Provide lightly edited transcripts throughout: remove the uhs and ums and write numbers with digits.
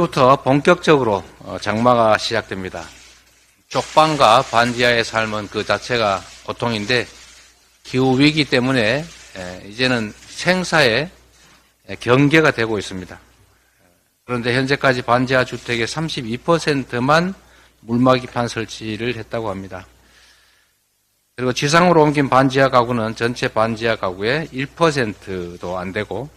내일부터 본격적으로 장마가 시작됩니다. 쪽방과 반지하의 삶은 그 자체가 고통인데 기후위기 때문에 이제는 생사의 경계가 되고 있습니다. 그런데 현재까지 반지하 주택의 32%만 물막이판 설치를 했다고 합니다. 그리고 지상으로 옮긴 반지하 가구는 전체 반지하 가구의 1%도 안 되고,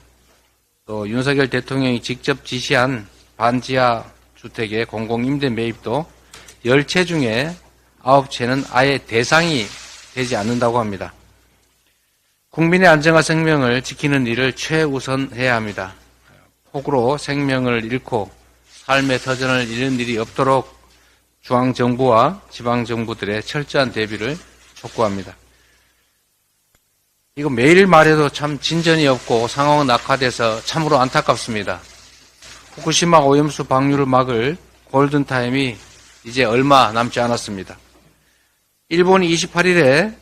또 윤석열 대통령이 직접 지시한 반지하 주택의 공공임대 매입도 10채 중에 9채는 아예 대상이 되지 않는다고 합니다. 국민의 안전과 생명을 지키는 일을 최우선해야 합니다. 폭우로 생명을 잃고 삶의 터전을 잃는 일이 없도록 중앙정부와 지방정부들의 철저한 대비를 촉구합니다. 이거 매일 말해도 참 진전이 없고 상황은 악화돼서 참으로 안타깝습니다. 후쿠시마 오염수 방류를 막을 골든타임이 이제 얼마 남지 않았습니다. 일본이 28일에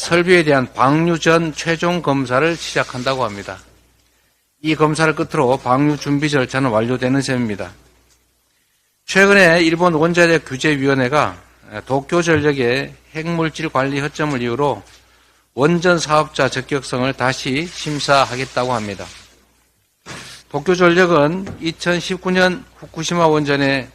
설비에 대한 방류 전 최종 검사를 시작한다고 합니다. 이 검사를 끝으로 방류 준비 절차는 완료되는 셈입니다. 최근에 일본 원자력 규제위원회가 도쿄전력의 핵물질 관리 허점을 이유로 원전 사업자 적격성을 다시 심사하겠다고 합니다. 도쿄전력은 2019년 후쿠시마 원전의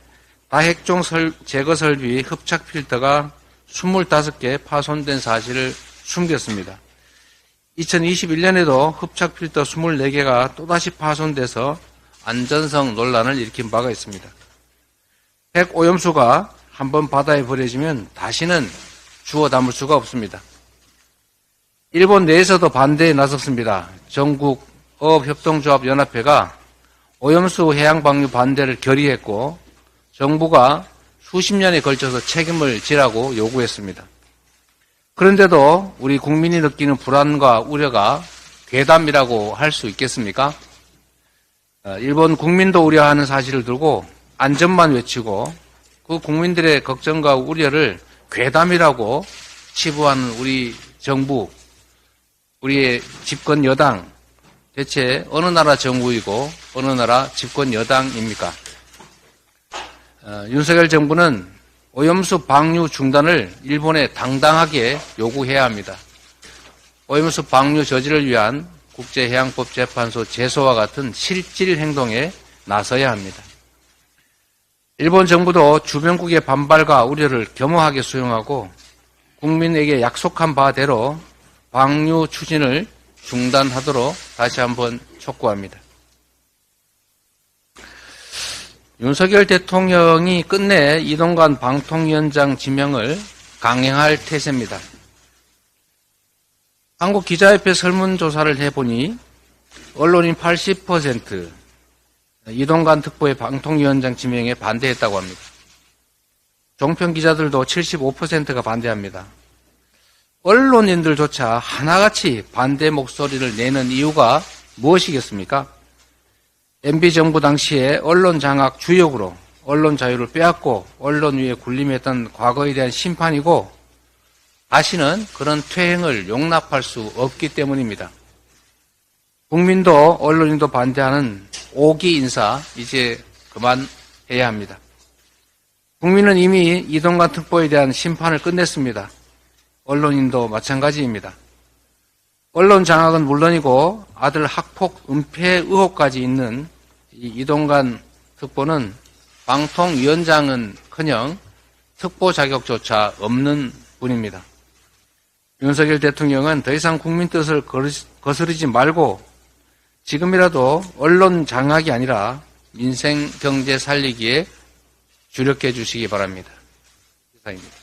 다핵종 제거 설비 흡착 필터가 25개 파손된 사실을 숨겼습니다. 2021년에도 흡착 필터 24개가 또다시 파손돼서 안전성 논란을 일으킨 바가 있습니다. 핵 오염수가 한번 바다에 버려지면 다시는 주워 담을 수가 없습니다. 일본 내에서도 반대에 나섰습니다. 전국 어업협동조합연합회가 오염수 해양 방류 반대를 결의했고 정부가 수십 년에 걸쳐서 책임을 지라고 요구했습니다. 그런데도 우리 국민이 느끼는 불안과 우려가 괴담이라고 할 수 있겠습니까? 일본 국민도 우려하는 사실을 두고 안전만 외치고 그 국민들의 걱정과 우려를 괴담이라고 치부하는 우리 정부, 우리의 집권 여당, 대체 어느 나라 정부이고 어느 나라 집권 여당입니까? 윤석열 정부는 오염수 방류 중단을 일본에 당당하게 요구해야 합니다. 오염수 방류 저지를 위한 국제해양법재판소 제소와 같은 실질 행동에 나서야 합니다. 일본 정부도 주변국의 반발과 우려를 겸허하게 수용하고 국민에게 약속한 바대로 방류 추진을 중단하도록 다시 한번 촉구합니다. 윤석열 대통령이 끝내 이동관 방통위원장 지명을 강행할 태세입니다. 한국기자협회 설문조사를 해보니 언론인 80% 이동관 특보의 방통위원장 지명에 반대했다고 합니다. 종편 기자들도 75%가 반대합니다. 언론인들조차 하나같이 반대 목소리를 내는 이유가 무엇이겠습니까? MB정부 당시에 언론 장악 주역으로 언론 자유를 빼앗고 언론 위에 군림했던 과거에 대한 심판이고 다시는 그런 퇴행을 용납할 수 없기 때문입니다. 국민도 언론인도 반대하는 오기 인사 이제 그만해야 합니다. 국민은 이미 이동관 특보에 대한 심판을 끝냈습니다. 언론인도 마찬가지입니다. 언론 장악은 물론이고 아들 학폭 은폐 의혹까지 있는 이동관 특보는 방통위원장은커녕 특보 자격조차 없는 분입니다. 윤석열 대통령은 더 이상 국민 뜻을 거스르지 말고 지금이라도 언론 장악이 아니라 민생 경제 살리기에 주력해 주시기 바랍니다. 이상입니다.